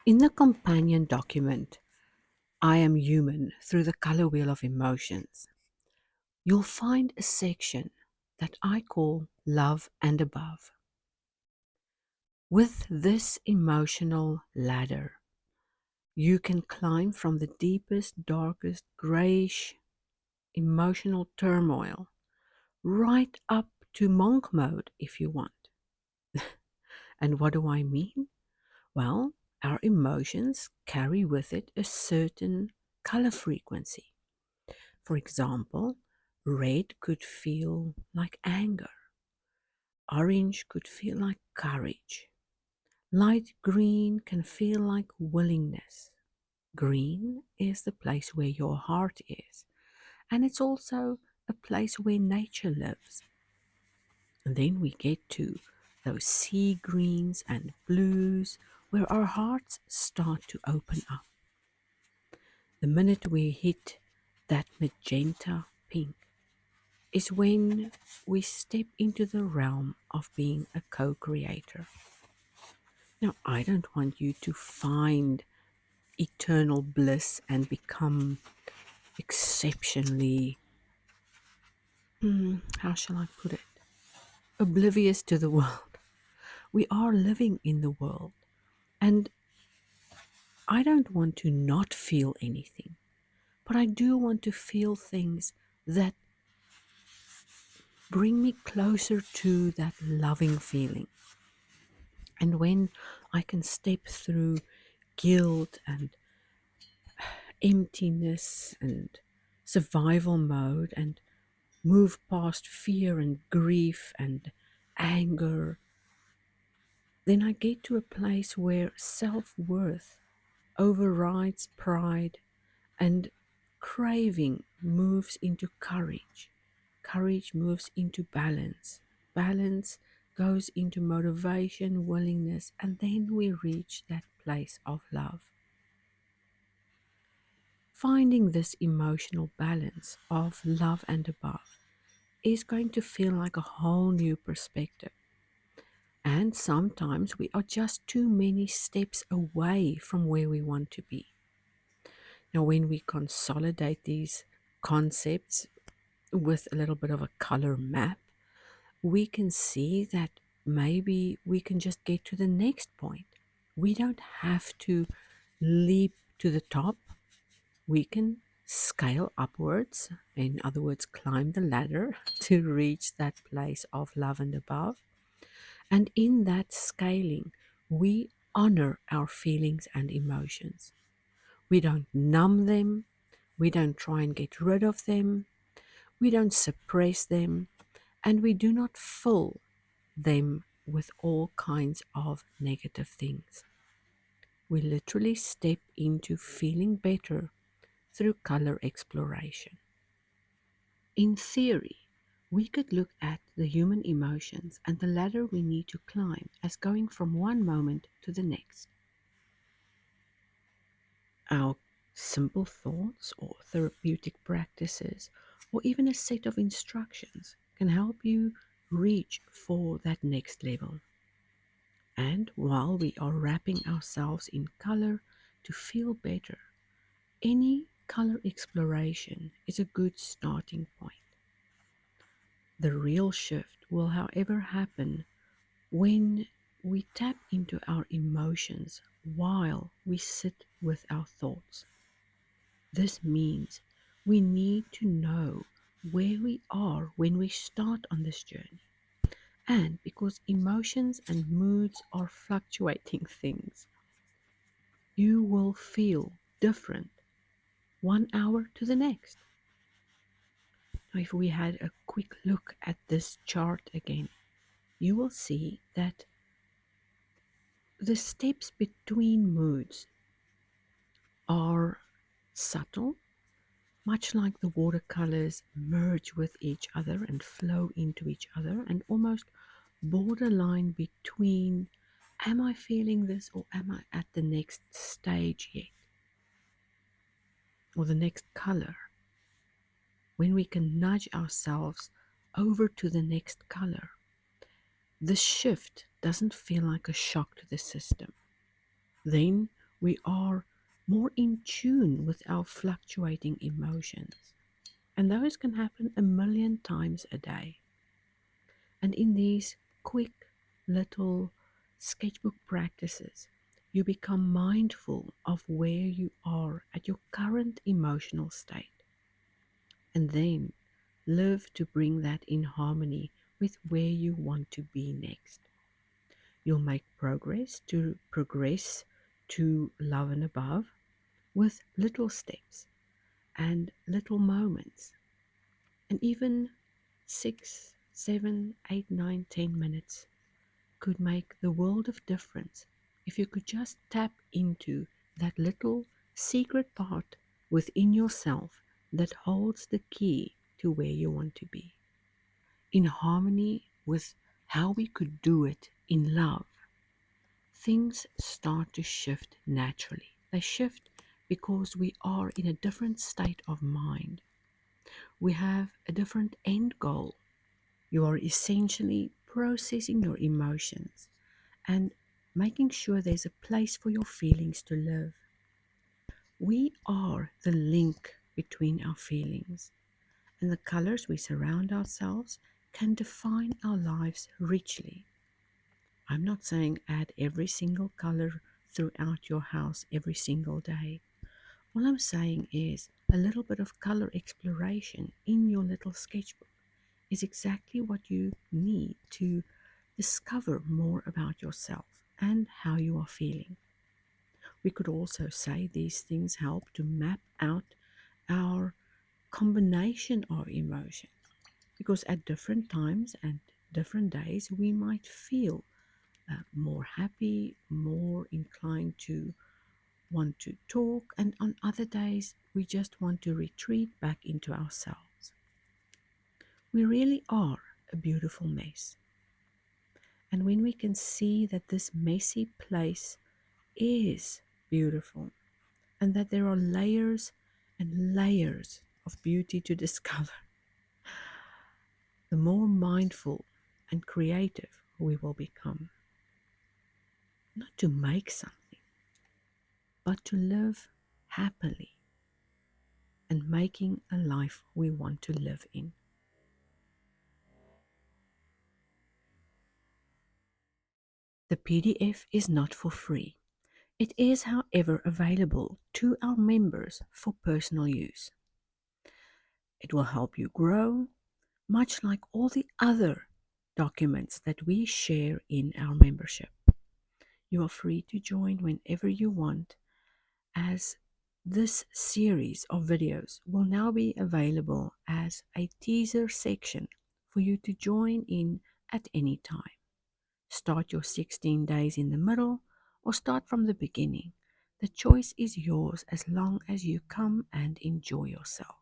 In the companion document, I Am Human Through the Color Wheel of Emotions, you'll find a section that I call Love and Above. With this emotional ladder, you can climb from the deepest, darkest, grayish emotional turmoil right up to monk mode if you want. And what do I mean? Well, our emotions carry with it a certain color frequency. For example, red could feel like anger, orange could feel like courage, light green can feel like willingness. Green is the place where your heart is, and it's also a place where nature lives. And then we get to those sea greens and blues where our hearts start to open up. The minute we hit that magenta pink is when we step into the realm of being a co-creator. Now, I don't want you to find eternal bliss and become exceptionally, how shall I put it, oblivious to the world. We are living in the world, and I don't want to not feel anything, but I do want to feel things that bring me closer to that loving feeling. And when I can step through guilt and emptiness and survival mode and move past fear and grief and anger, then I get to a place where self-worth overrides pride and craving moves into courage. Courage moves into balance. Balance goes into motivation, willingness, and then we reach that place of love. Finding this emotional balance of love and above is going to feel like a whole new perspective. And sometimes we are just too many steps away from where we want to be. Now, when we consolidate these concepts with a little bit of a color map, we can see that maybe we can just get to the next point. We don't have to leap to the top. We can scale upwards, in other words, climb the ladder to reach that place of love and above. And in that scaling, we honor our feelings and emotions. We don't numb them. We don't try and get rid of them. We don't suppress them. And we do not fill them with all kinds of negative things. We literally step into feeling better through color exploration. In theory, we could look at the human emotions and the ladder we need to climb as going from one moment to the next. Our simple thoughts or therapeutic practices or even a set of instructions can help you reach for that next level. And while we are wrapping ourselves in color to feel better, any color exploration is a good starting point. The real shift will, however, happen when we tap into our emotions while we sit with our thoughts. This means we need to know where we are when we start on this journey. And because emotions and moods are fluctuating things, you will feel different 1 hour to the next. Now, if we had a quick look at this chart again, you will see that the steps between moods are subtle, much like the watercolors merge with each other and flow into each other, and almost borderline between am I feeling this or am I at the next stage yet? Or the next color. When we can nudge ourselves over to the next color, the shift doesn't feel like a shock to the system. Then We are more in tune with our fluctuating emotions. And those can happen a million times a day. And in these quick little sketchbook practices, you become mindful of where you are at your current emotional state. And then live to bring that in harmony with where you want to be next. You'll make progress to love and above with little steps and little moments, and even 6, 7, 8, 9, 10 minutes could make the world of difference if you could just tap into that little secret part within yourself that holds the key to where you want to be. In harmony with how we could do it in love, things start to shift naturally. They shift because we are in a different state of mind. We have a different end goal. You are essentially processing your emotions and making sure there's a place for your feelings to live. We are the link between our feelings, and the colors we surround ourselves can define our lives richly. I'm not saying add every single color throughout your house every single day. All I'm saying is a little bit of color exploration in your little sketchbook is exactly what you need to discover more about yourself and how you are feeling. We could also say these things help to map out our combination of emotions because at different times and different days we might feel more happy, more inclined to want to talk, and on other days we just want to retreat back into ourselves. We really are a beautiful mess. And when we can see that this messy place is beautiful and that there are layers and layers of beauty to discover, the more mindful and creative we will become. Not to make something, but to live happily and making a life we want to live in. The PDF is not for free. It is, however, available to our members for personal use. It will help you grow, much like all the other documents that we share in our membership. You are free to join whenever you want, as this series of videos will now be available as a teaser section for you to join in at any time. Start your 16 days in the middle or start from the beginning. The choice is yours as long as you come and enjoy yourself.